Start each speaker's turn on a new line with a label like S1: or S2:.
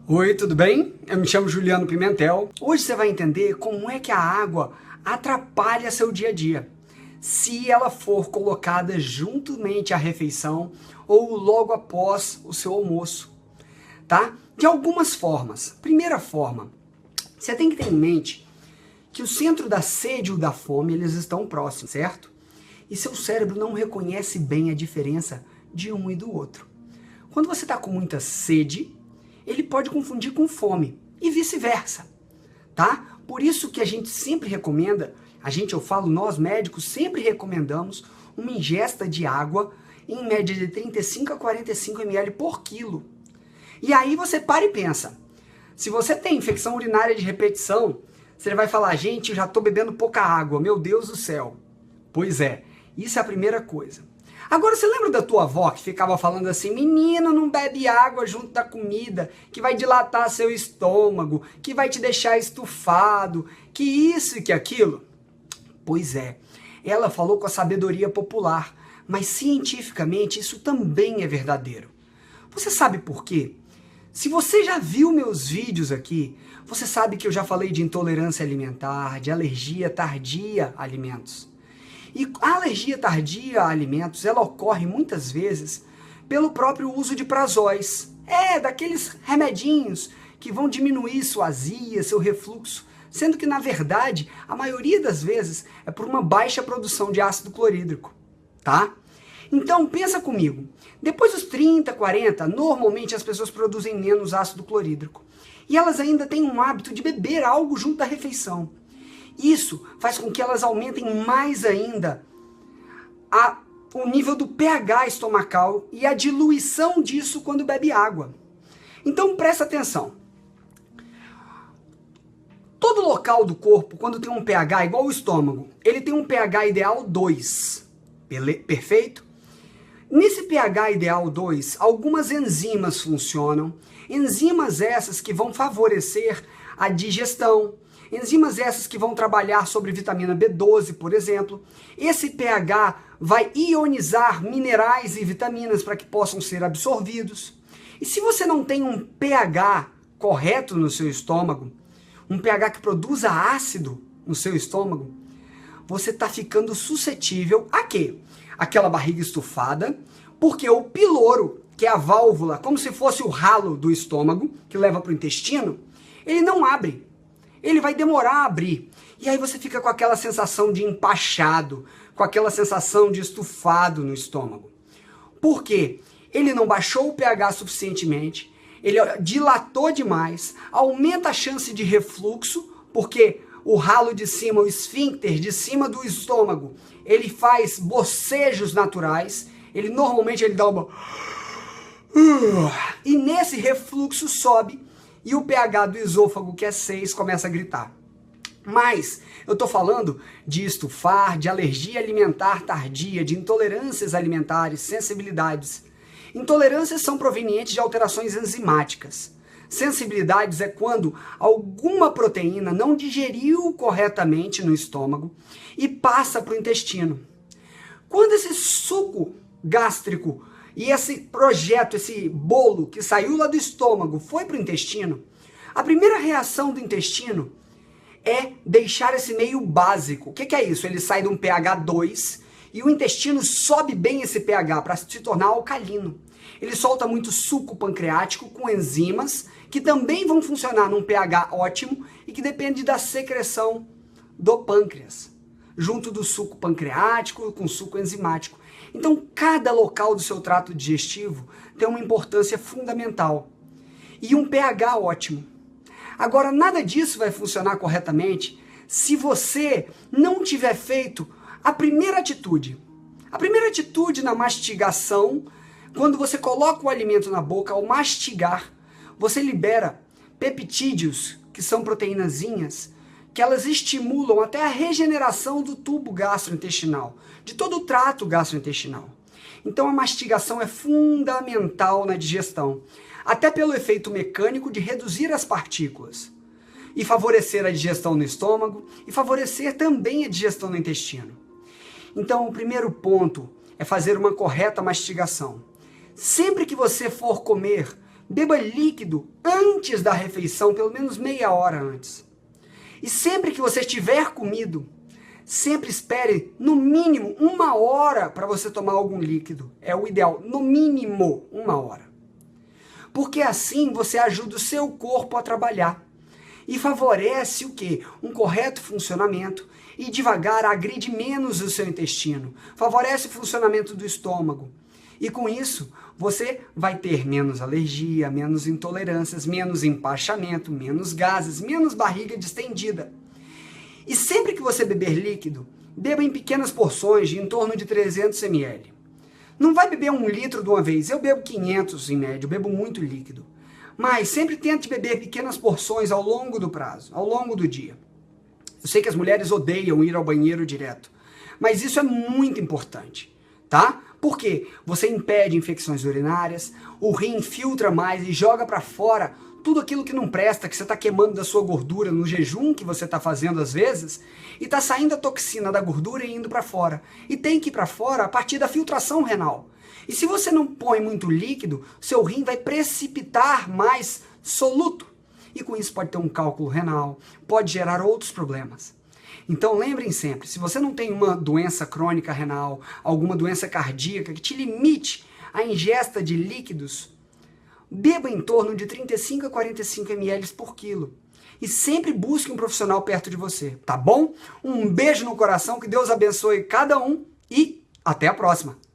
S1: Oi, tudo bem? Eu me chamo Juliano Pimentel. Hoje você vai entender como é que a água atrapalha seu dia a dia, se ela for colocada juntamente à refeição ou logo após o seu almoço, tá? De algumas formas. Primeira forma, você tem que ter em mente que o centro da sede ou da fome, eles estão próximos, certo? E seu cérebro não reconhece bem a diferença de um e do outro. Quando você está com muita sede, ele pode confundir com fome e vice-versa, tá? Por isso que a gente sempre recomenda, nós médicos sempre recomendamos uma ingesta de água em média de 35 a 45 ml por quilo. E aí você para e pensa, se você tem infecção urinária de repetição, você vai falar, gente, eu já estou bebendo pouca água, meu Deus do céu. Pois é, isso é a primeira coisa. Agora, você lembra da tua avó que ficava falando assim, menino, não bebe água junto da comida, que vai dilatar seu estômago, que vai te deixar estufado, que isso e que aquilo? Pois é, ela falou com a sabedoria popular, mas cientificamente isso também é verdadeiro. Você sabe por quê? Se você já viu meus vídeos aqui, você sabe que eu já falei de intolerância alimentar, de alergia tardia a alimentos. E a alergia tardia a alimentos, ela ocorre muitas vezes pelo próprio uso de prazóis. Daqueles remedinhos que vão diminuir sua azia, seu refluxo, sendo que, na verdade, a maioria das vezes é por uma baixa produção de ácido clorídrico, tá? Então, pensa comigo, depois dos 30, 40, normalmente as pessoas produzem menos ácido clorídrico. E elas ainda têm um hábito de beber algo junto da refeição. Isso faz com que elas aumentem mais ainda o nível do pH estomacal e a diluição disso quando bebe água. Então presta atenção. Todo local do corpo, quando tem um pH igual ao estômago, ele tem um pH ideal 2. Perfeito? Nesse pH ideal 2, algumas enzimas funcionam. Enzimas essas que vão favorecer a digestão. Enzimas essas que vão trabalhar sobre vitamina B12, por exemplo. Esse pH vai ionizar minerais e vitaminas para que possam ser absorvidos. E se você não tem um pH correto no seu estômago, um pH que produza ácido no seu estômago, você está ficando suscetível a quê? Aquela barriga estufada, porque o piloro, que é a válvula, como se fosse o ralo do estômago, que leva para o intestino, ele não abre. Ele vai demorar a abrir. E aí você fica com aquela sensação de empachado, com aquela sensação de estufado no estômago. Por quê? Ele não baixou o pH suficientemente, ele dilatou demais, aumenta a chance de refluxo, porque o ralo de cima, o esfíncter de cima do estômago, ele faz bocejos naturais, ele normalmente dá uma... E nesse refluxo sobe, e o pH do esôfago, que é 6, começa a gritar. Mas eu estou falando de estufar, de alergia alimentar tardia, de intolerâncias alimentares, sensibilidades. Intolerâncias são provenientes de alterações enzimáticas. Sensibilidades é quando alguma proteína não digeriu corretamente no estômago e passa para o intestino. Quando esse suco gástrico e esse projeto, esse bolo que saiu lá do estômago foi para o intestino, a primeira reação do intestino é deixar esse meio básico. O que é isso? Ele sai de um pH 2 e o intestino sobe bem esse pH para se tornar alcalino. Ele solta muito suco pancreático com enzimas que também vão funcionar num pH ótimo e que depende da secreção do pâncreas, junto do suco pancreático com suco enzimático. Então, cada local do seu trato digestivo tem uma importância fundamental e um pH ótimo. Agora, nada disso vai funcionar corretamente se você não tiver feito a primeira atitude. A primeira atitude na mastigação, quando você coloca o alimento na boca, ao mastigar, você libera peptídeos, que são proteínazinhas, que elas estimulam até a regeneração do tubo gastrointestinal, de todo o trato gastrointestinal. Então a mastigação é fundamental na digestão, até pelo efeito mecânico de reduzir as partículas e favorecer a digestão no estômago e favorecer também a digestão no intestino. Então o primeiro ponto é fazer uma correta mastigação. Sempre que você for comer, Beba líquido antes da refeição, pelo menos meia hora antes. E sempre que você tiver comido, sempre espere no mínimo 1 hora para você tomar algum líquido. É o ideal, no mínimo 1 hora. Porque assim você ajuda o seu corpo a trabalhar. E favorece o quê? Um correto funcionamento e devagar agride menos o seu intestino. Favorece o funcionamento do estômago. E com isso, você vai ter menos alergia, menos intolerâncias, menos empachamento, menos gases, menos barriga distendida. E sempre que você beber líquido, beba em pequenas porções de em torno de 300 ml. Não vai beber 1 litro de uma vez, eu bebo 500 em média, eu bebo muito líquido. Mas sempre tente beber pequenas porções ao longo do prazo, ao longo do dia. Eu sei que as mulheres odeiam ir ao banheiro direto, mas isso é muito importante, tá? Porque você impede infecções urinárias, o rim filtra mais e joga para fora tudo aquilo que não presta, que você está queimando da sua gordura no jejum que você está fazendo às vezes, e está saindo a toxina da gordura e indo para fora. E tem que ir para fora a partir da filtração renal. E se você não põe muito líquido, seu rim vai precipitar mais soluto. E com isso pode ter um cálculo renal, pode gerar outros problemas. Então lembrem sempre, se você não tem uma doença crônica renal, alguma doença cardíaca que te limite a ingesta de líquidos, beba em torno de 35 a 45 ml por quilo. E sempre busque um profissional perto de você, tá bom? Um beijo no coração, que Deus abençoe cada um e até a próxima!